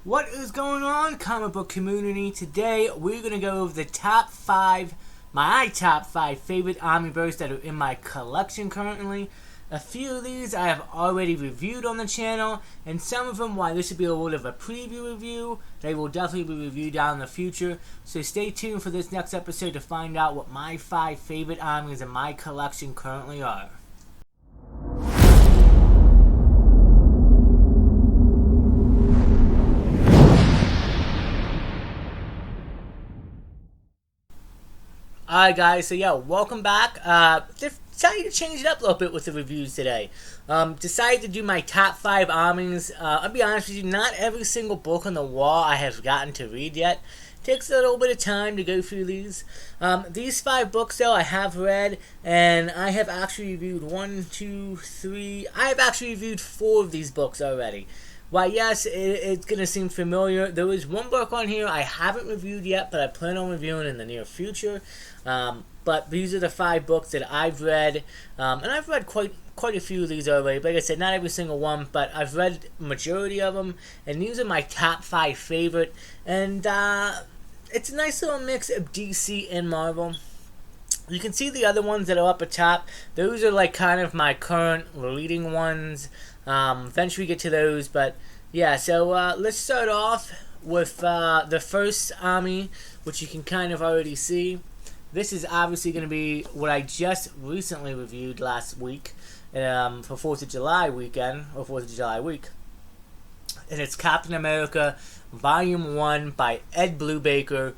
What is going on, comic book community? Today we're going to go over the my top 5 favorite omnibus that are in my collection currently. A few of these I have already reviewed on the channel, and some of them, while this will be a little of a preview review, they will definitely be reviewed down in the future. So stay tuned for this next episode to find out what my 5 favorite omnibus in my collection currently are. Alright guys, so yeah, welcome back. Decided to change it up a little bit with the reviews today. Decided to do my top 5 omnibus. I'll be honest with you, not every single book on the wall I have gotten to read yet. Takes a little bit of time to go through these. These 5 books though I have read, and I have actually reviewed I have actually reviewed 4 of these books already. Why, yes, it's going to seem familiar. There is one book on here I haven't reviewed yet, but I plan on reviewing in the near future. But these are the 5 books that I've read, and I've read quite a few of these already. But like I said, not every single one, but I've read majority of them, and these are my top 5 favorite. And it's a nice little mix of DC and Marvel. You can see the other ones that are up at top. Those are like kind of my current leading ones. Eventually get to those, but yeah, so let's start off with the first Ami, which you can kind of already see. This is obviously going to be what I just recently reviewed last week for 4th of July weekend, or 4th of July week. And it's Captain America Volume 1 by Ed Brubaker.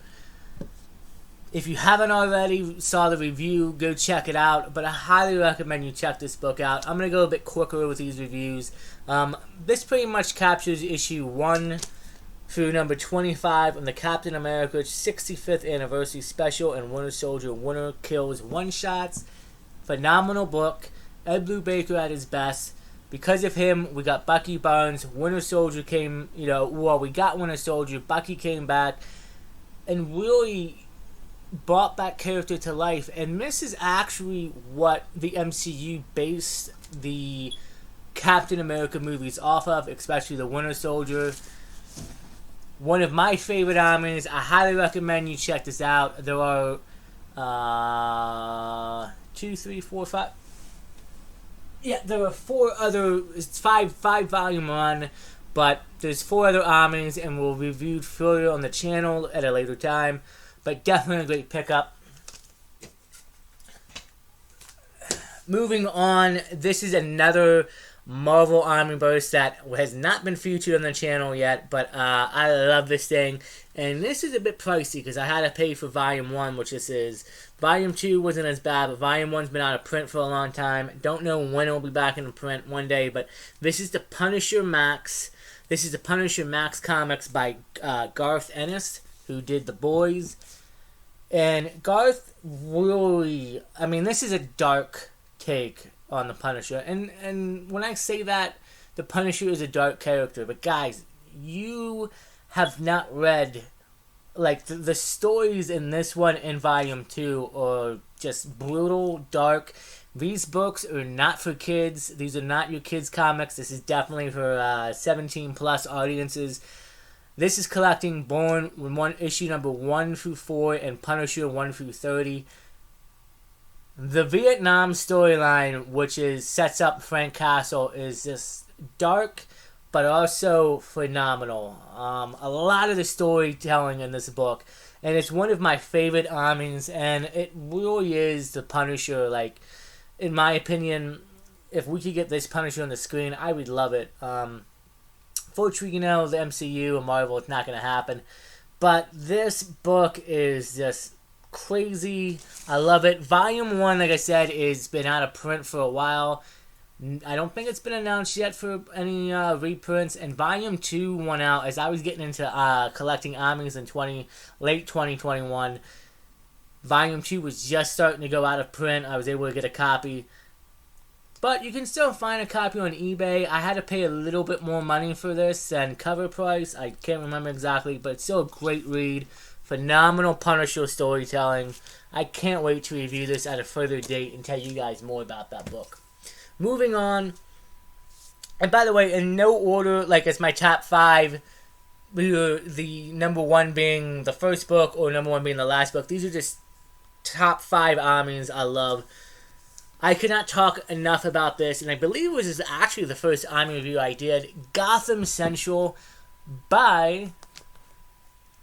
If you haven't already saw the review, go check it out. But I highly recommend you check this book out. I'm going to go a bit quicker with these reviews. This pretty much captures issue 1 through number 25 on the Captain America 65th Anniversary Special and Winter Soldier Winter Kills one-shots. Phenomenal book. Ed Brubaker at his best. Because of him, we got Bucky Barnes. Winter Soldier came, we got Winter Soldier. Bucky came back and really brought that character to life, and this is actually what the MCU based the Captain America movies off of, especially the Winter Soldier. One of my favorite omnibus. I highly recommend you check this out. There are 2, 3, 4, 5. Yeah, there are 4 other. It's 5 volume run, but there's 4 other omnibus, and we'll review further on the channel at a later time. But definitely a great pickup. Moving on, this is another Marvel omnibus that has not been featured on the channel yet, but I love this thing. And this is a bit pricey because I had to pay for Volume 1, which this is. Volume 2 wasn't as bad, but Volume 1's been out of print for a long time. Don't know when it will be back in print one day, but this is the Punisher Max. This is the Punisher Max comics by Garth Ennis, who did The Boys. And Garth really, this is a dark take on the Punisher. And when I say that, the Punisher is a dark character. But guys, you have not read, the stories in this one in Volume 2 are just brutal, dark. These books are not for kids. These are not your kids' comics. This is definitely for 17-plus audiences. This is collecting Born with issue number 1 through 4 and Punisher 1 through 30. The Vietnam storyline, which sets up Frank Castle, is just dark, but also phenomenal. A lot of the storytelling in this book, and it's one of my favorite omnibus, and it really is the Punisher. In my opinion, if we could get this Punisher on the screen, I would love it. Fortunately, the MCU and Marvel, it's not going to happen. But this book is just crazy. I love it. Volume 1, like I said, has been out of print for a while. I don't think it's been announced yet for any reprints. And Volume 2 went out as I was getting into collecting omnibus in late 2021. Volume 2 was just starting to go out of print. I was able to get a copy. But you can still find a copy on eBay. I had to pay a little bit more money for this than cover price. I can't remember exactly, but it's still a great read. Phenomenal Punisher storytelling. I can't wait to review this at a further date and tell you guys more about that book. Moving on. And by the way, in no order, as my top 5, either the number one being the first book or number one being the last book. These are just top 5 armies I love. I could not talk enough about this, and I believe this is actually the first army review I did. Gotham Central by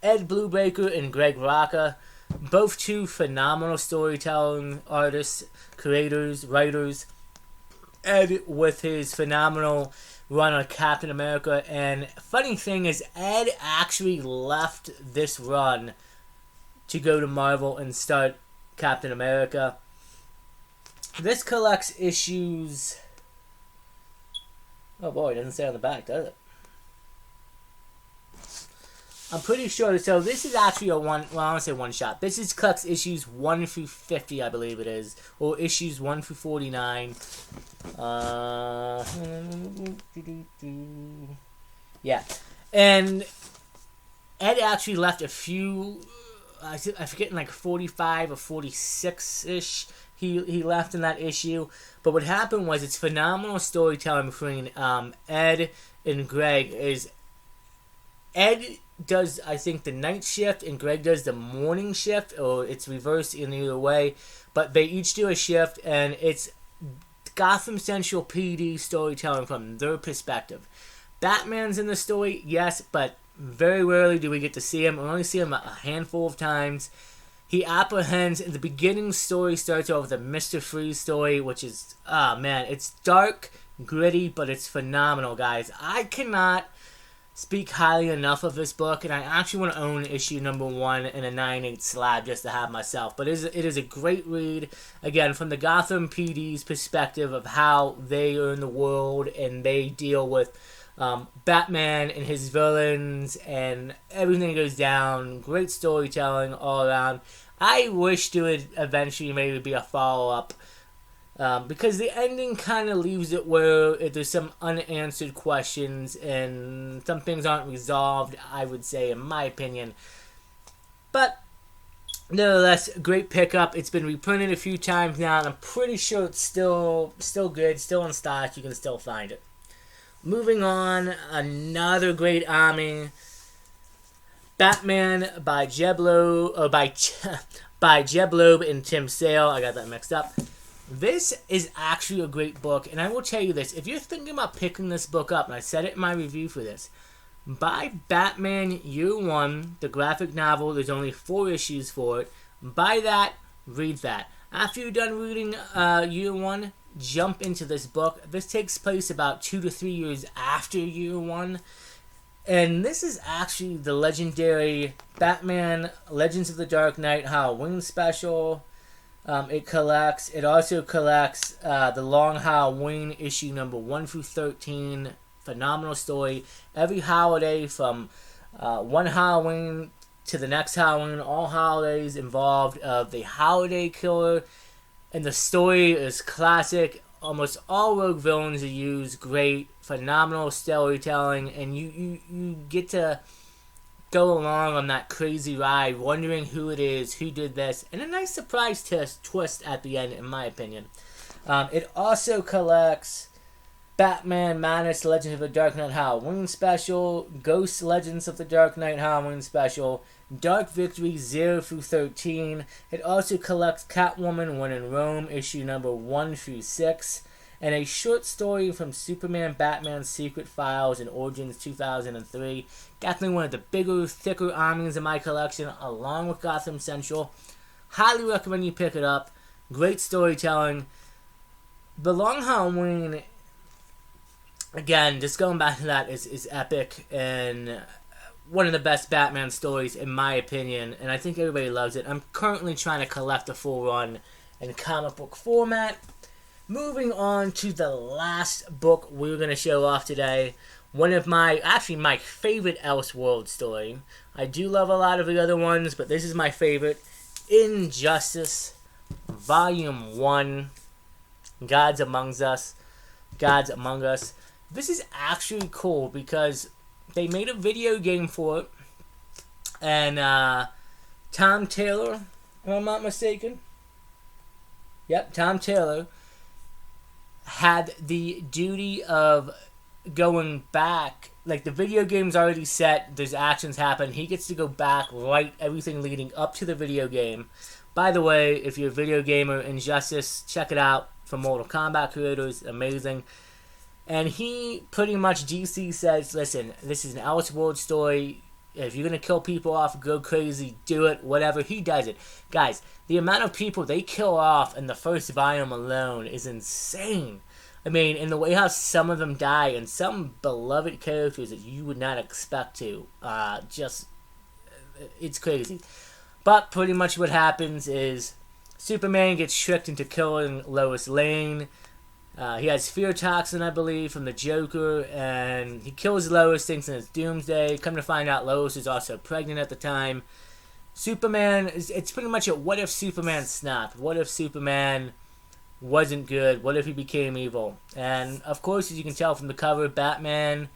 Ed Bluebaker and Greg Rucka. Both two phenomenal storytelling artists, creators, writers. Ed with his phenomenal run on Captain America, and funny thing is Ed actually left this run to go to Marvel and start Captain America. This collects issues... Oh boy, it doesn't say on the back, does it? I'm pretty sure. So this is actually a one... Well, I don't say one shot. This is collects issues 1 through 50, I believe it is. Or issues 1 through 49. Yeah. And Ed actually left a few... I forget, like 45 or 46-ish. He left in that issue. But what happened was it's phenomenal storytelling between Ed and Greg. Ed does, I think, the night shift and Greg does the morning shift, or it's reversed in either way. But they each do a shift, and it's Gotham Central PD storytelling from their perspective. Batman's in the story, yes, but very rarely do we get to see him. We only see him a handful of times. He apprehends, in the beginning story starts off with a Mr. Freeze story, which is, man, it's dark, gritty, but it's phenomenal, guys. I cannot speak highly enough of this book, and I actually want to own issue number 1 in a 9/8 slab just to have myself. But it is a great read, again, from the Gotham PD's perspective of how they are in the world and they deal with Batman and his villains and everything that goes down. Great storytelling all around. I wish there would eventually maybe be a follow-up, because the ending kind of leaves it where there's some unanswered questions and some things aren't resolved, I would say, in my opinion. But nevertheless, great pickup. It's been reprinted a few times now, and I'm pretty sure it's still good, still in stock. You can still find it. Moving on, another great army, Batman by Jeb Loeb and Tim Sale. I got that mixed up. This is actually a great book, and I will tell you this. If you're thinking about picking this book up, and I said it in my review for this, buy Batman Year One, the graphic novel. There's only 4 issues for it. Buy that, read that. After you're done reading Year One, jump into this book. This takes place about 2 to 3 years after Year One. And this is actually the legendary Batman Legends of the Dark Knight Halloween special. It also collects the Long Halloween issue number 1 through 13. Phenomenal story. Every holiday from one Halloween to the next Halloween, all holidays involved of the holiday killer. And the story is classic. Almost all rogue villains are used. Great, phenomenal storytelling, and you get to go along on that crazy ride, wondering who it is, who did this, and a nice surprise twist at the end, in my opinion. It also collects Batman Madness Legends of the Dark Knight Halloween Special, Ghost Legends of the Dark Knight Halloween Special, Dark Victory 0 through 13. It also collects Catwoman When in Rome, issue number 1 through 6, and a short story from Superman Batman Secret Files and Origins 2003. Definitely one of the bigger, thicker armies in my collection, along with Gotham Central. Highly recommend you pick it up. Great storytelling. The Long Halloween, again, just going back to that, is epic and one of the best Batman stories in my opinion, and I think everybody loves it. I'm currently trying to collect a full run in comic book format. Moving on to the last book we're going to show off today. One of my favorite Elseworld story. I do love a lot of the other ones, but this is my favorite. Injustice, Volume 1, Gods Among Us. This is actually cool because they made a video game for it, and Tom Taylor, if I'm not mistaken, Tom Taylor had the duty of going back like the video game's already set, there's actions happen, he gets to go back, write everything leading up to the video game. By the way, if you're a video gamer, Injustice, check it out, from Mortal Kombat creators, amazing. And he pretty much, GC says, listen, this is an Elseworld story, if you're going to kill people off, go crazy, do it, whatever, he does it. Guys, the amount of people they kill off in the first volume alone is insane. I mean, in the way how some of them die, and some beloved characters that you would not expect to, it's crazy. But pretty much what happens is Superman gets tricked into killing Lois Lane. He has fear toxin, I believe, from the Joker, and he kills Lois, thinks it's Doomsday. Come to find out, Lois is also pregnant at the time. Superman, it's pretty much a what if Superman snapped? What if Superman wasn't good? What if he became evil? And of course, as you can tell from the cover, Batman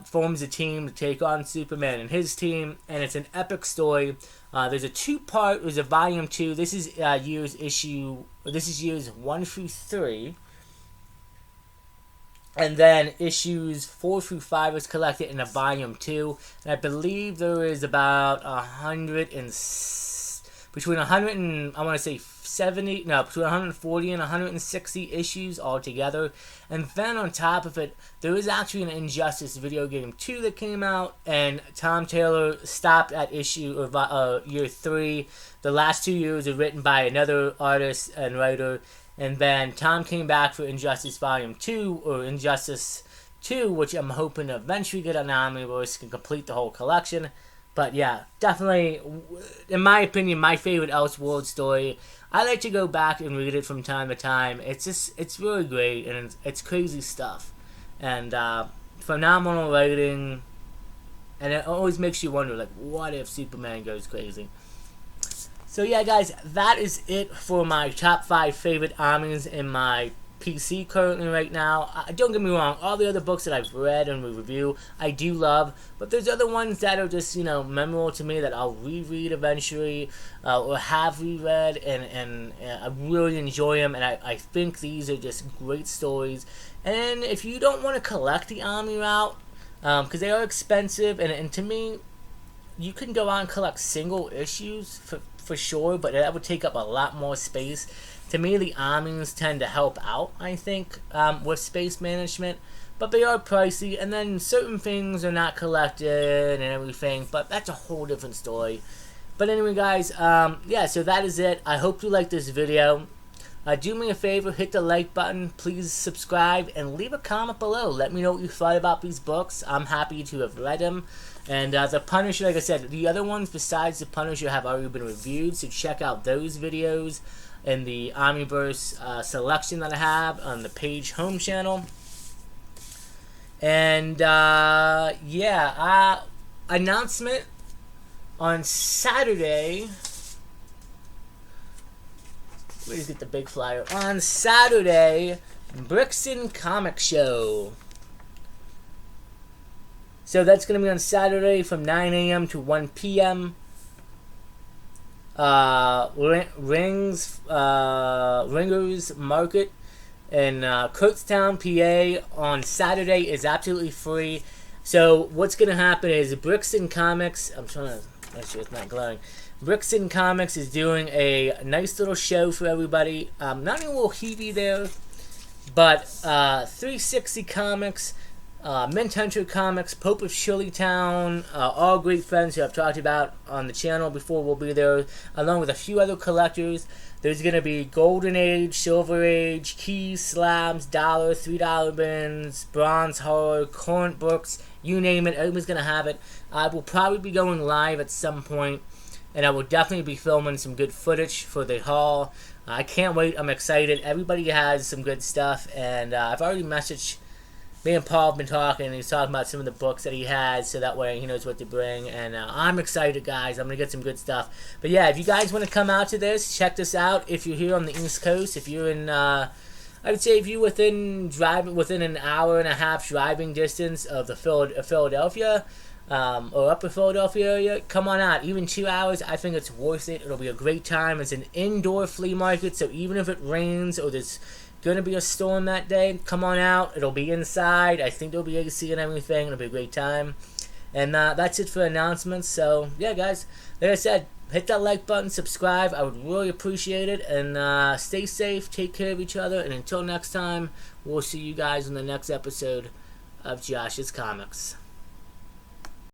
forms a team to take on Superman and his team, and it's an epic story. There's a two-part. There's a volume 2. This is years 1 through 3, and then issues 4 through 5 is collected in a volume 2. And I believe there is about between 140 and 160 issues altogether. And then on top of it, there is actually an Injustice video game 2 that came out, and Tom Taylor stopped at year 3. The last 2 years are written by another artist and writer, and then Tom came back for Injustice Volume 2, or Injustice 2, which I'm hoping to eventually get on omnibus, can complete the whole collection. But yeah, definitely, in my opinion, my favorite Elseworld story. I like to go back and read it from time to time. It's really great, and it's crazy stuff. And phenomenal writing. And it always makes you wonder, like, what if Superman goes crazy? So yeah, guys, that is it for my top 5 favorite omnis in my PC currently right now. Don't get me wrong, all the other books that I've read and review, I do love, but there's other ones that are just, memorable to me that I'll reread eventually, or have reread, and I really enjoy them, and I think these are just great stories. And if you don't want to collect the Omni route, because they are expensive, and to me, you can go out and collect single issues for sure, but that would take up a lot more space. To me, the omnis tend to help out, I think, with space management, but they are pricey, and then certain things are not collected and everything, but that's a whole different story. But anyway, guys, yeah, so that is it. I hope you liked this video. Do me a favor, hit the like button, please subscribe, and leave a comment below. Let me know what you thought about these books. I'm happy to have read them. And The Punisher, like I said, the other ones besides The Punisher have already been reviewed, so check out those videos in the Omniverse selection that I have on the page home channel. And yeah, announcement on Saturday. Please get the big flyer. On Saturday, Brixton Comic Show. So that's going to be on Saturday from 9 a.m. to 1 p.m. Ringers Market in Kurztown, PA on Saturday is absolutely free. So what's going to happen is Brixton Comics, I'm trying to make sure it's not glowing. Brixton Comics is doing a nice little show for everybody. Not only will he be there, but 360 Comics, Mint Hunter Comics, Pope of Shirleytown, all great friends who I've talked about on the channel before will be there, along with a few other collectors. There's going to be Golden Age, Silver Age, keys, slabs, $1, $3 bins, bronze horror, current books, you name it, everyone's going to have it. I will probably be going live at some point, and I will definitely be filming some good footage for the haul. I can't wait, I'm excited. Everybody has some good stuff, and I've already messaged. Me and Paul have been talking, and he's talking about some of the books that he has, so that way he knows what to bring. And I'm excited, guys. I'm going to get some good stuff. But yeah, if you guys want to come out to this, check this out. If you're here on the East Coast, if you're in, I would say if you're within an hour and a half driving distance of the Philadelphia, or upper Philadelphia area, come on out. Even 2 hours, I think it's worth it. It'll be a great time. It's an indoor flea market, so even if it rains or there's Gonna be a storm that day. Come on out. It'll be inside. I think there'll be AC and everything. It'll be a great time. And that's it for announcements. So, yeah, guys. Like I said, hit that like button, subscribe. I would really appreciate it. And stay safe. Take care of each other. And until next time, we'll see you guys in the next episode of Josh's Comics.